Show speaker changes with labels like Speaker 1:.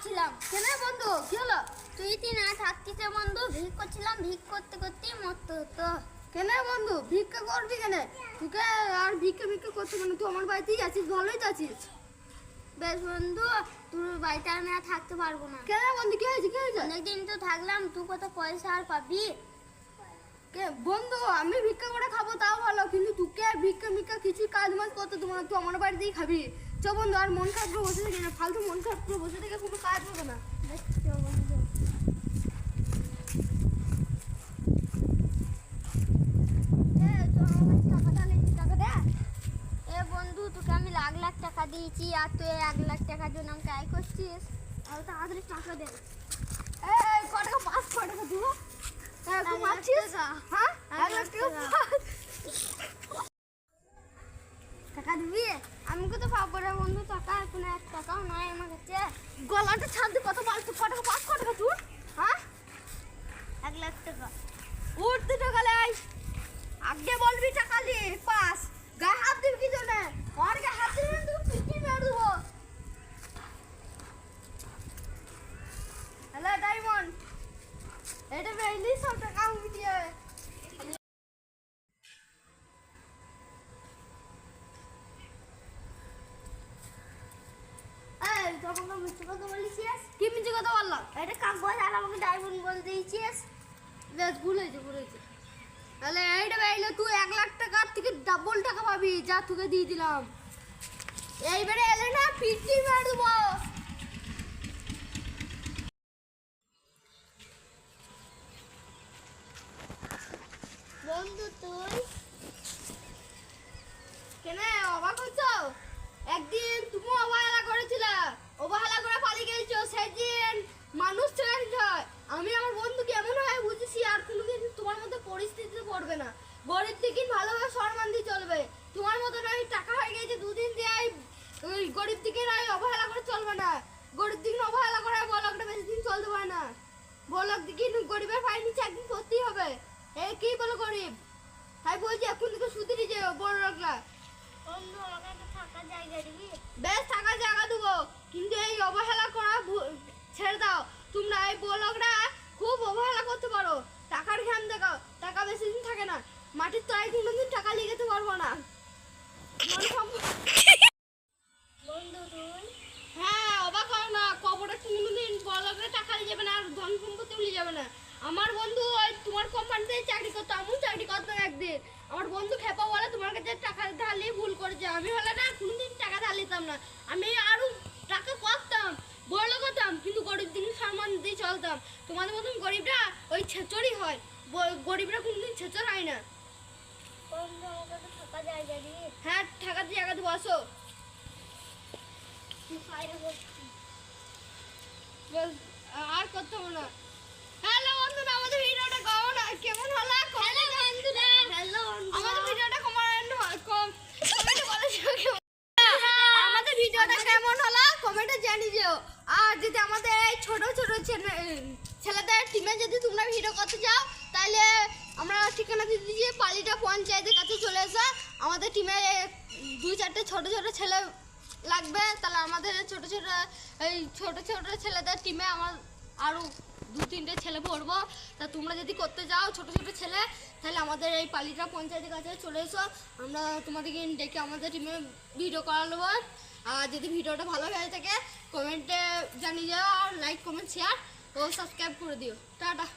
Speaker 1: যাচ্ছিলাম।
Speaker 2: কেন বন্ধু কি হলো?
Speaker 1: তুই না থাকতিস বন্ধু, ভিক করছিলাম, ভিক করতে করতেই মরতে হতো।
Speaker 2: কেন বন্ধু ভিক্ষা করবি কেন? তোকে আর ভিক্ষা করতে কেন? তুই আমার বাড়িতেই আছিস, ভালোই তো আছিস।
Speaker 1: বেশ বন্ধু, তোর বাড়িতে আমি আর থাকতে পারবো না।
Speaker 2: কেন বন্ধু কি হয়েছে?
Speaker 1: অনেকদিন তো থাকলাম, তুই কত পয়সা আর পাবি?
Speaker 2: বন্ধু আমি ভিক্ষা করে খাবো তাও ভালো, কিন্তু তোকে আর ভিক্ষা কিছু কাজ মাজ করতে তোমার, তুই আমার বাড়িতেই খাবি। চ বন্ধু, আর মন খারাপ করে বসে থেকে না, ফালতু মন খারাপ করে বসে থেকে কোনো কাজ হবে না।
Speaker 1: বন্ধু বন্ধু, তোকে আমি লাখ লাখ টাকা দিয়েছি আর তুই 1,00,000 টাকার জন্য আমাকে আয় করছিস।
Speaker 2: আর তাড়াতাড়ি টাকা দে। ক টাকা পাস, ক টাকা দিব? হ্যাঁ 1,00,000
Speaker 1: টাকা দিবি? আমি কত পাবো রে বন্ধু টাকা? কোনো 1 টাকাও নয় আমার কাছে।
Speaker 2: গলাটা ছাড়তে কত পাস, ক টাকা পাস, ক টাকা তুই? হ্যাঁ
Speaker 1: 1,00,000 টাকা।
Speaker 2: উঠতে টাকা লাই, আগে বলবি টাকা লি পাস। গায়ে হাত দিবি কি জন্য? আর গায়ে হাত দিবি তুই পিটি মেরে দেবো। হ্যালো ডায়মন্ড, এটা বেইলি সব টাকা আমি দিয়ে। এই তখন তো মিথ্যে কথা বলেছিস। কি মিথ্যে কথা বললাম?
Speaker 1: এটা কাগজ আর আমাকে ডায়মন্ড বলে দিয়েছিস।
Speaker 2: বেশ ভুল হয়েছে। তাহলে এইটা বেইলে তুই 1,00,000 টাকার থেকে ডাবল টাকা পাবি, যা তোকে দিয়ে দিলাম। এইবারে এলে না পিটি মেরে দেবো।
Speaker 1: বন্ধু তুই
Speaker 2: কেন অবাক হচ্ছো? একদিন তুমি অবহেলা করেছিল, অবহেলা করে পালিয়ে গেছো, সেদিন মানুষ চেঞ্জ হয়। আমি আমার বন্ধুকে এমন হয় বুঝেছি আর কোনোদিন তোমার মতো পরিস্থিতিতে পড়বে না। গরিব থেকে ভালোভাবে সম্মান দিয়ে চলবে। তোমার মতো নয় টাকা হয়ে গেছে দুদিন দিয়ে ওই গরিব থেকে নয় অবহেলা করে চলবে না। গরিব দিকে অবহেলা করে বলকটা বেশি দিন চলতে পারে না। বলক দিকে গরিবের পায়ে নিচে একদিন করতেই হবে। এই কি বলো গরিব? তাই বলছি এখন থেকে সুধীরে যে বড় লোকরা।
Speaker 1: বন্ধু আমাকে একটা থাকার জায়গা দিবি?
Speaker 2: বেশ থাকার জায়গা দেবো, কিন্তু এই অবহেলা করা ছেড়ে দাও। তোমরা এই বলকরা খুব অবহেলা করতে পারো, টাকার ঘ্যাম দেখাও। টাকা বেশি দিন থাকে না, মাটির তলায় কোনোদিন টাকা লিখতে পারবো না।
Speaker 1: বন্ধু তুই
Speaker 2: হ্যাঁ অবাক হও না, কবরে কোনোদিন বলকরা টাকা নিয়ে যাবে না আর ধন সম্পত্তি নিয়ে যাবে না। আমার বন্ধু ওই তোমার কোম্পানিতে চাকরি করতো, আমিও চাকরি করতাম একদিন। আমার বন্ধু খেপা বলে তোমার কাছে টাকা ধারলে ভুল করেছে। আমি হলে না কোনোদিন টাকা ধার নিতাম না, আমি আরো টাকা করতাম, বড় করতাম, কিন্তু গরিব দিন সম্মান দিয়ে চলতাম। তোমাদের মতন গরিবরা ওই ছেচড়ই হয়, গরিবরা কোনোদিন ছেচর হয় না।
Speaker 1: বন্ধু আমাকে একটা থাকার জায়গা দিবি?
Speaker 2: হ্যাঁ টাকার জায়গা দেবো, আসো। আর করতে হবে না। হ্যালো বন্ধুরা, আমাদের ভিডিওটা কেমন হলো?
Speaker 1: হ্যালো বন্ধুরা, হ্যালো
Speaker 2: আমাদের ভিডিওটা কমেন্টে বলে আমাদের ভিডিওটা কেমন হলো কমেন্টে জানিয়ে দিও। আর যদি আমাদের এই ছোট ছেলেদের টিমে যদি তোমরা ভিডিও করতে চাও, তাহলে আমরা ঠিকানা দিয়ে দিচ্ছি, পালিটা পঞ্চায়েতের কাছে চলে এসো। আমাদের টিমে 2-4টে ছোট ছেলে লাগবে, তাহলে আমাদের ছোট ছেলেদের টিমে আমার আরও 2-3টে ছেলে ভরবো। তা তোমরা যদি করতে যাও ছোট ছেলে, তাহলে আমাদের এই পালিটা পঞ্চায়েতের কাছে চলে এসো, আমরা তোমাদেরকে ডেকে আমাদের টিমে ভিডিও করা নেবো। আর যদি ভিডিওটা ভালো হয়ে থাকে কমেন্টে জানিয়ে যাও, আর লাইক কমেন্ট শেয়ার ও সাবস্ক্রাইব করে দিও। টাটা।